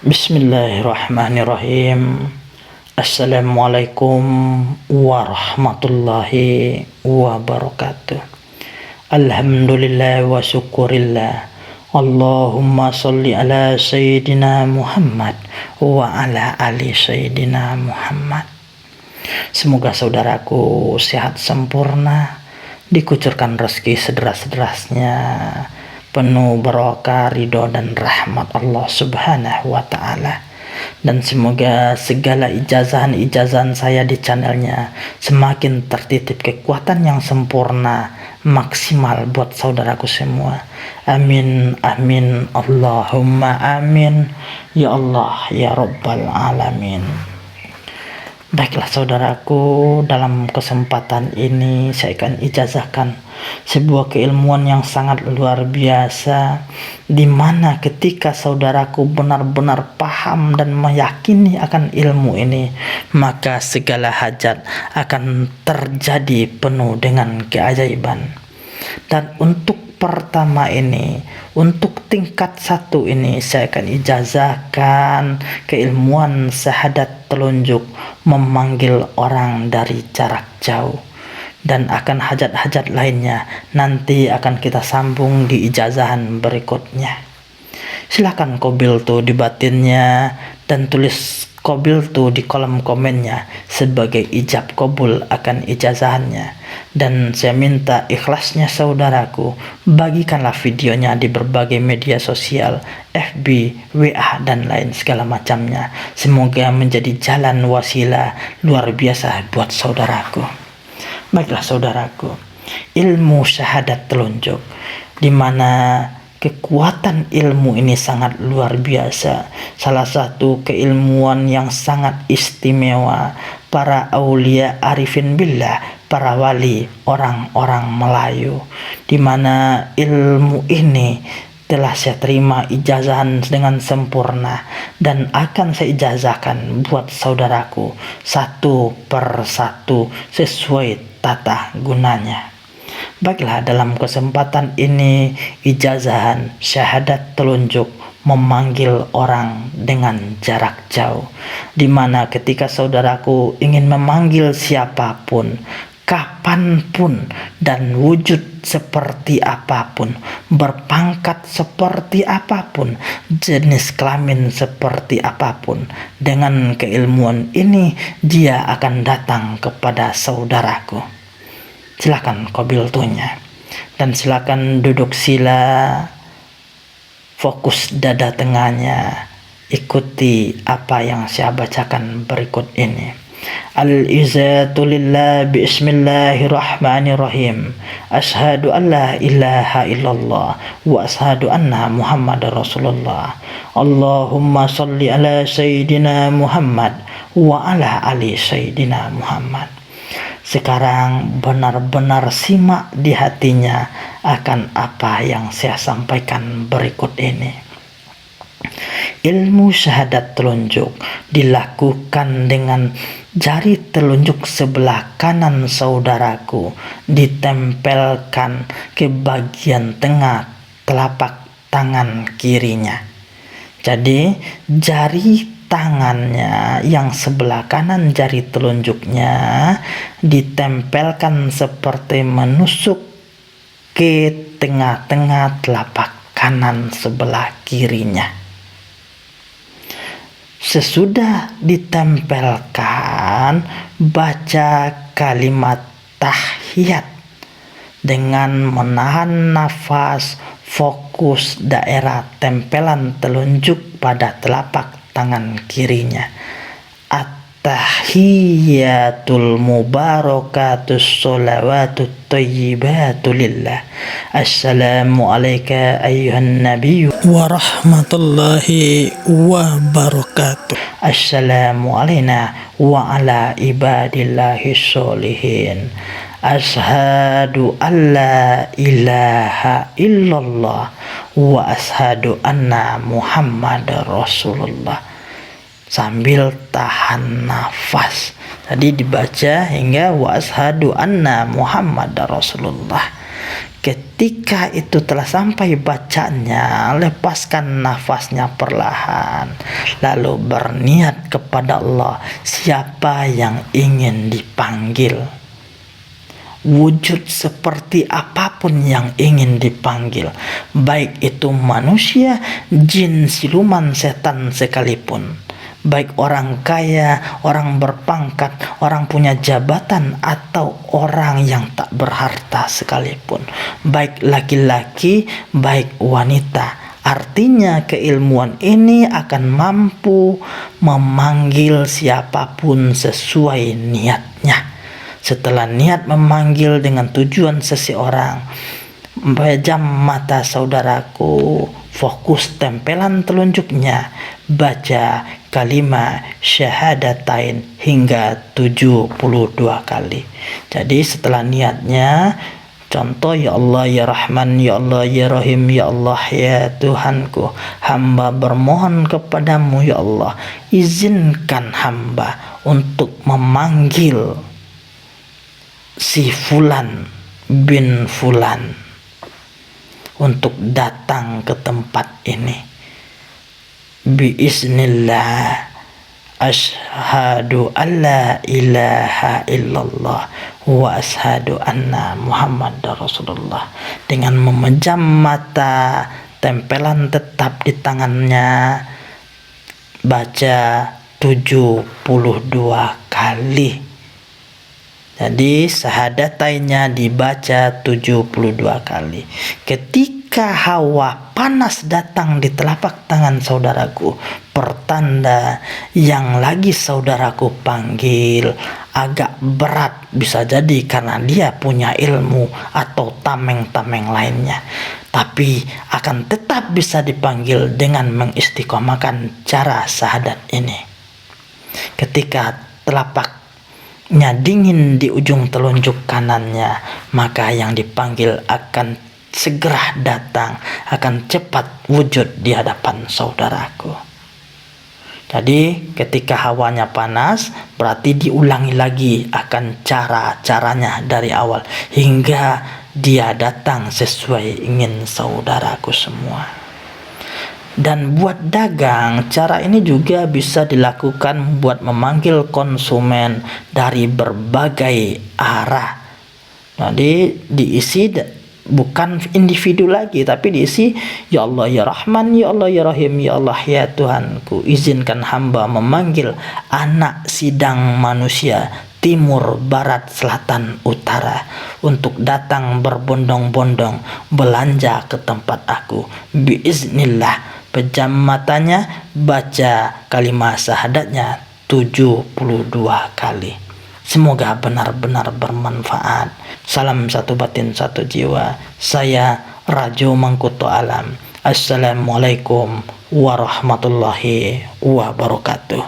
Bismillahirrahmanirrahim. Assalamualaikum warahmatullahi wabarakatuh. Alhamdulillah wa syukurillah. Allahumma salli ala Sayyidina Muhammad wa ala ali Sayyidina Muhammad. Semoga saudaraku sehat sempurna, dikucurkan rezeki sederas-derasnya, penuh barokah, ridho dan rahmat Allah Subhanahu wa Ta'ala. Dan semoga segala ijazahan saya di channelnya semakin tertitip kekuatan yang sempurna, maksimal buat saudaraku semua. Amin, amin, Allahumma amin. Ya Allah, ya Rabbal Alamin. Baiklah saudaraku, dalam kesempatan ini saya akan ijazahkan sebuah keilmuan yang sangat luar biasa, di mana ketika saudaraku benar-benar paham dan meyakini akan ilmu ini, maka segala hajat akan terjadi penuh dengan keajaiban. Dan untuk pertama ini, untuk tingkat 1 ini, saya akan ijazahkan keilmuan syahadat telunjuk, memanggil orang dari jarak jauh. Dan akan hajat-hajat lainnya nanti akan kita sambung di ijazahan berikutnya. Silahkan kobil tuh di batinnya dan tulis kobil tuh di kolom komennya sebagai ijab kabul akan ijazahannya. Dan saya minta ikhlasnya saudaraku, bagikanlah videonya di berbagai media sosial, FB, WA dan lain segala macamnya. Semoga menjadi jalan wasilah luar biasa buat saudaraku. Baiklah saudaraku, ilmu syahadat telunjuk, di mana kekuatan ilmu ini sangat luar biasa. Salah satu keilmuan yang sangat istimewa para aulia arifin billah, para wali, orang-orang Melayu, di mana ilmu ini telah saya terima ijazahan dengan sempurna dan akan saya ijazahkan buat saudaraku satu per satu sesuai tata gunanya. Baiklah, dalam kesempatan ini ijazahan syahadat telunjuk, memanggil orang dengan jarak jauh, di mana ketika saudaraku ingin memanggil siapapun, kapanpun, dan wujud seperti apapun, berpangkat seperti apapun, jenis kelamin seperti apapun, dengan keilmuan ini dia akan datang kepada saudaraku. Silakan kobil tuhnya, dan silakan duduk sila, fokus dada tengahnya, ikuti apa yang saya bacakan berikut ini. Al-izatu lillah, bismillahirrahmanirrahim. Ashhadu an la ilaha illallah wa ashhadu anna Muhammadar Rasulullah. Allahumma salli ala Sayyidina Muhammad wa ala ali Sayyidina Muhammad. Sekarang benar-benar simak di hatinya akan apa yang saya sampaikan berikut ini. Ilmu syahadat telunjuk dilakukan dengan jari telunjuk sebelah kanan saudaraku ditempelkan ke bagian tengah telapak tangan kirinya. Jadi jari tangannya yang sebelah kanan, jari telunjuknya ditempelkan seperti menusuk ke tengah-tengah telapak kanan sebelah kirinya. Sesudah ditempelkan, baca kalimat tahiyat dengan menahan nafas, fokus daerah tempelan telunjuk pada telapak tangan kirinya. At-tahiyyatul mubarakatus sholawatut thayyibatu lillah. Assalamu alayka ayyuhan nabiyyu wa rahmatullahi wa barakatuh. Assalamu alayna wa ala ibadillahi sholihin. Ashhadu an la ilaha illallah wa ashhadu anna Muhammadar Rasulullah. Sambil tahan nafas. Tadi dibaca hingga wa ashhadu anna Muhammadar Rasulullah. Ketika itu telah sampai bacanya, lepaskan nafasnya perlahan, lalu berniat kepada Allah, siapa yang ingin dipanggil, wujud seperti apapun yang ingin dipanggil, baik itu manusia, jin, siluman, setan sekalipun, baik orang kaya, orang berpangkat, orang punya jabatan, atau orang yang tak berharta sekalipun, baik laki-laki, baik wanita. Artinya keilmuan ini akan mampu memanggil siapapun sesuai niatnya. Setelah niat memanggil dengan tujuan seseorang, pejam mata saudaraku, fokus tempelan telunjuknya, baca kalimat syahadatain hingga 72 kali. Jadi setelah niatnya, contoh, ya Allah ya Rahman, ya Allah ya Rahim, ya Allah ya Tuhanku, hamba bermohon kepadamu ya Allah, izinkan hamba untuk memanggil si Fulan bin Fulan untuk datang ke tempat ini. Biiznillah, asyhadu an la ilaha illallah wa asyhadu anna Muhammadar Rasulullah. Dengan memejam mata, tempelan tetap di tangannya, baca 72 kali. Jadi syahadatainnya dibaca 72 kali. Ketika hawa panas datang di telapak tangan saudaraku, pertanda yang lagi saudaraku panggil agak berat, bisa jadi karena dia punya ilmu atau tameng-tameng lainnya, tapi akan tetap bisa dipanggil dengan mengistiqomahkan cara syahadat ini. Ketika telapaknya dingin di ujung telunjuk kanannya, maka yang dipanggil akan segera datang, akan cepat wujud di hadapan saudaraku. Jadi ketika hawanya panas, berarti diulangi lagi akan cara-caranya dari awal hingga dia datang sesuai ingin saudaraku semua. Dan buat dagang, cara ini juga bisa dilakukan buat memanggil konsumen dari berbagai arah. Jadi diisi bukan individu lagi, tapi diisi ya Allah ya Rahman, ya Allah ya Rahim, ya Allah ya Tuhanku, izinkan hamba memanggil anak sidang manusia timur, barat, selatan, utara untuk datang berbondong-bondong belanja ke tempat aku. Biiznillah, pejam matanya, baca kalimat syahadatnya 72 kali. Semoga benar-benar bermanfaat. Salam satu batin satu jiwa. Saya Rajo Mangkuto Alam. Assalamualaikum warahmatullahi wabarakatuh.